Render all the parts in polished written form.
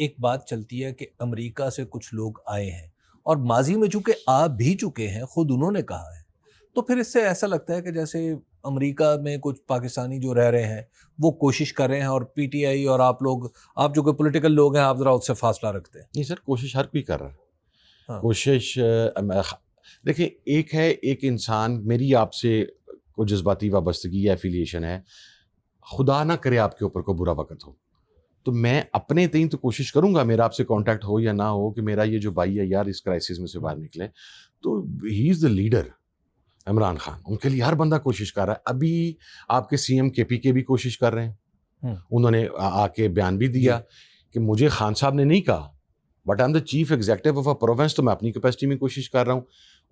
ایک بات چلتی ہے کہ امریکہ سے کچھ لوگ آئے ہیں اور ماضی میں چونکہ آ بھی چکے ہیں، خود انہوں نے کہا ہے، تو پھر اس سے ایسا لگتا ہے کہ جیسے امریکہ میں کچھ پاکستانی جو رہ رہے ہیں وہ کوشش کر رہے ہیں اور پی ٹی آئی اور آپ لوگ، آپ جو کہ پولیٹیکل لوگ ہیں، آپ ذرا اس سے فاصلہ رکھتے ہیں. نہیں سر، کوشش ہر کوئی کر رہا ہے. ہاں. کوشش دیکھیں، ایک ہے ایک انسان، میری آپ سے کوئی جذباتی وابستگی یا ایفیلیشن ہے، خدا نہ کرے آپ کے اوپر کوئی برا وقت ہو تو میں اپنے تئیں تو کوشش کروں گا میرا آپ سے کانٹیکٹ ہو یا نہ ہو کہ میرا یہ جو بھائی ہے یار اس کرائسس میں سے باہر نکلے. تو ہی از دا لیڈر عمران خان، ان کے لیے ہر بندہ کوشش کر رہا ہے. ابھی آپ کے سی ایم کے پی کے بھی کوشش کر رہے ہیں. انہوں نے آ کے بیان بھی دیا کہ مجھے خان صاحب نے نہیں کہا but I am the chief executive of a province, تو میں اپنی کیپیسٹی میں کوشش کر رہا ہوں.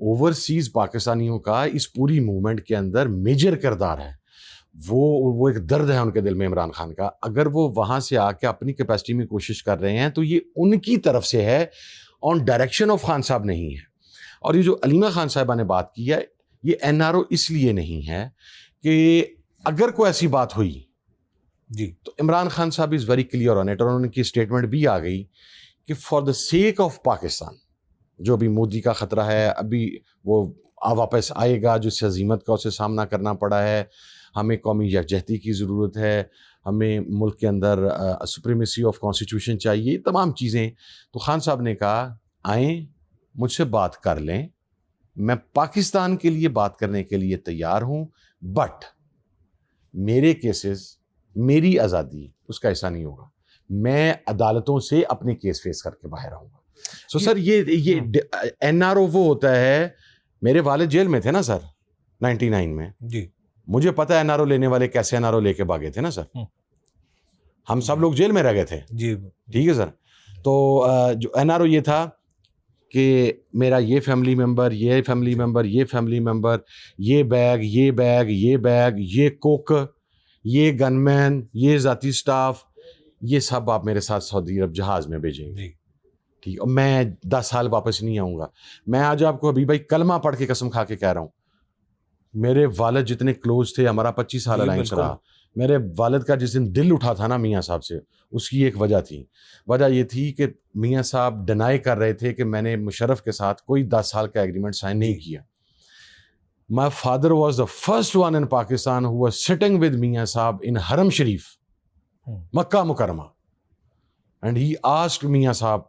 اوورسیز پاکستانیوں کا اس پوری موومنٹ کے اندر میجر کردار ہے. وہ ایک درد ہے ان کے دل میں عمران خان کا. اگر وہ وہاں سے آ کے اپنی کیپیسٹی میں کوشش کر رہے ہیں تو یہ ان کی طرف سے ہے، آن ڈائریکشن آف خان صاحب نہیں ہے. اور یہ جو علیمہ خان صاحبہ نے بات کی ہے، یہ این آر او اس لیے نہیں ہے کہ اگر کوئی ایسی بات ہوئی جی تو عمران خان صاحب is very clear on it, اور ان کی اسٹیٹمنٹ بھی آ گئی کہ for the sake of Pakistan, جو ابھی مودی کا خطرہ ہے، ابھی وہ واپس آئے گا، جو اس عظیمت کا اسے سامنا کرنا پڑا ہے، ہمیں قومی یکجہتی کی ضرورت ہے، ہمیں ملک کے اندر سپریمیسی آف کانسٹیٹیوشن چاہیے، تمام چیزیں. تو خان صاحب نے کہا آئیں مجھ سے بات کر لیں، میں پاکستان کے لیے بات کرنے کے لیے تیار ہوں، بٹ میرے کیسز، میری آزادی اس کا ایسا نہیں ہوگا، میں عدالتوں سے اپنے کیس فیس کر کے باہر آؤں گا. سو سر یہ این آر او وہ ہوتا ہے. میرے والد جیل میں تھے نا سر 99 میں. جی مجھے پتہ ہے این آر او لینے والے کیسے این آر او لے کے بھاگے تھے نا سر. ہم سب لوگ جیل میں رہ گئے تھے. جی ٹھیک ہے سر. تو جو این آر او یہ تھا کہ میرا یہ فیملی ممبر، یہ فیملی ممبر، یہ فیملی ممبر، یہ بیگ، یہ بیگ، یہ بیگ، یہ کوک، یہ گن مین، یہ ذاتی سٹاف، یہ سب آپ میرے ساتھ سعودی عرب جہاز میں بھیجیں گے. ٹھیک. اور میں 10 سال واپس نہیں آؤں گا. میں آج آپ کو ابھی بھائی کلمہ پڑھ کے قسم کھا کے کہہ رہا ہوں، میرے والد جتنے کلوز تھے، ہمارا 25 سال الائنس رہا. میرے والد کا جس دن دل اٹھا تھا نا میاں صاحب سے، اس کی ایک وجہ تھی. وجہ یہ تھی کہ میاں صاحب ڈینائی کر رہے تھے کہ میں نے مشرف کے ساتھ کوئی 10 سال کا ایگریمنٹ سائن نہیں کیا. My father was the first one in Pakistan who was sitting with میاں صاحب ان حرم شریف مکہ مکرمہ، اینڈ ہی آسکڈ میاں صاحب،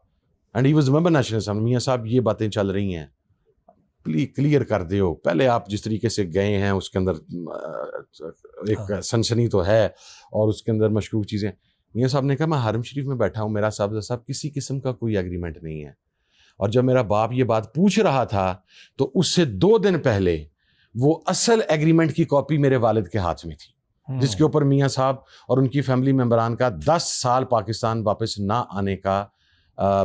and he was member national assembly, میاں صاحب یہ باتیں چل رہی ہیں، کلیئر کر دیو. پہلے آپ جس طریقے سے گئے ہیں اس کے اندر ایک سنسنی تو ہے اور اس کے اندر مشکوک چیزیں. میاں صاحب نے کہا میں حرم شریف میں بیٹھا ہوں، میرا صاحب کسی قسم کا کوئی ایگریمنٹ نہیں ہے. اور جب میرا باپ یہ بات پوچھ رہا تھا تو اس سے 2 دن پہلے وہ اصل ایگریمنٹ کی کاپی میرے والد کے ہاتھ میں تھی، جس کے اوپر میاں صاحب اور ان کی فیملی ممبران کا 10 سال پاکستان واپس نہ آنے کا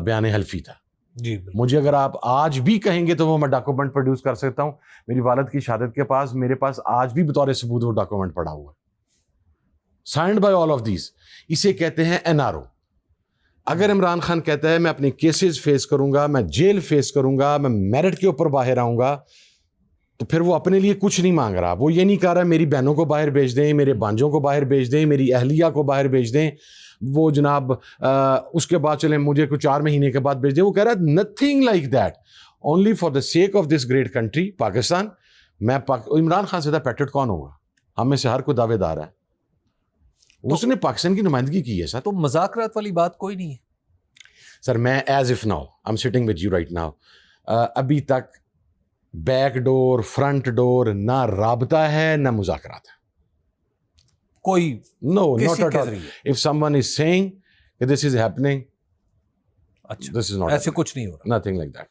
بیان حلفی تھا. جی مجھے اگر آپ آج بھی کہیں گے تو وہ میں ڈاکومنٹ پروڈیوس کر سکتا ہوں. میری والد کی شہادت کے پاس میرے پاس آج بھی بطور ثبوت وہ ڈاکومنٹ پڑا ہوا ہے، signed by all of these. اسے کہتے ہیں این آر او. اگر عمران خان کہتا ہے میں اپنے کیسز فیس کروں گا، میں جیل فیس کروں گا، میں میرٹ کے اوپر باہر آؤں گا، تو پھر وہ اپنے لیے کچھ نہیں مانگ رہا. وہ یہ نہیں کہہ رہا میری بہنوں کو باہر بھیج دیں، میرے بانجوں کو باہر بھیج دیں، میری اہلیہ کو باہر بھیج دیں، وہ جناب اس کے بعد چلیں مجھے کچھ 4 مہینے کے بعد بھیج دیں. وہ کہہ رہا ہے nothing like that, only for the sake of this great country Pakistan. میں عمران خان سے پیٹرٹ کون ہوگا؟ ہم میں سے ہر کوئی دعوے دار ہے. اس نے پاکستان کی نمائندگی کی ہے سر. تو مذاکرات والی بات کوئی نہیں ہے سر. میں as if now I am sitting with you right now, ابھی تک بیک ڈور فرنٹ ڈور نہ رابطہ ہے نہ مذاکرات ہے. کوئی no not at all. If someone is seeing کہ دس از ہیپننگ، اچھا ایسے کچھ نہیں ہو رہا، نتھنگ لائک دیٹ.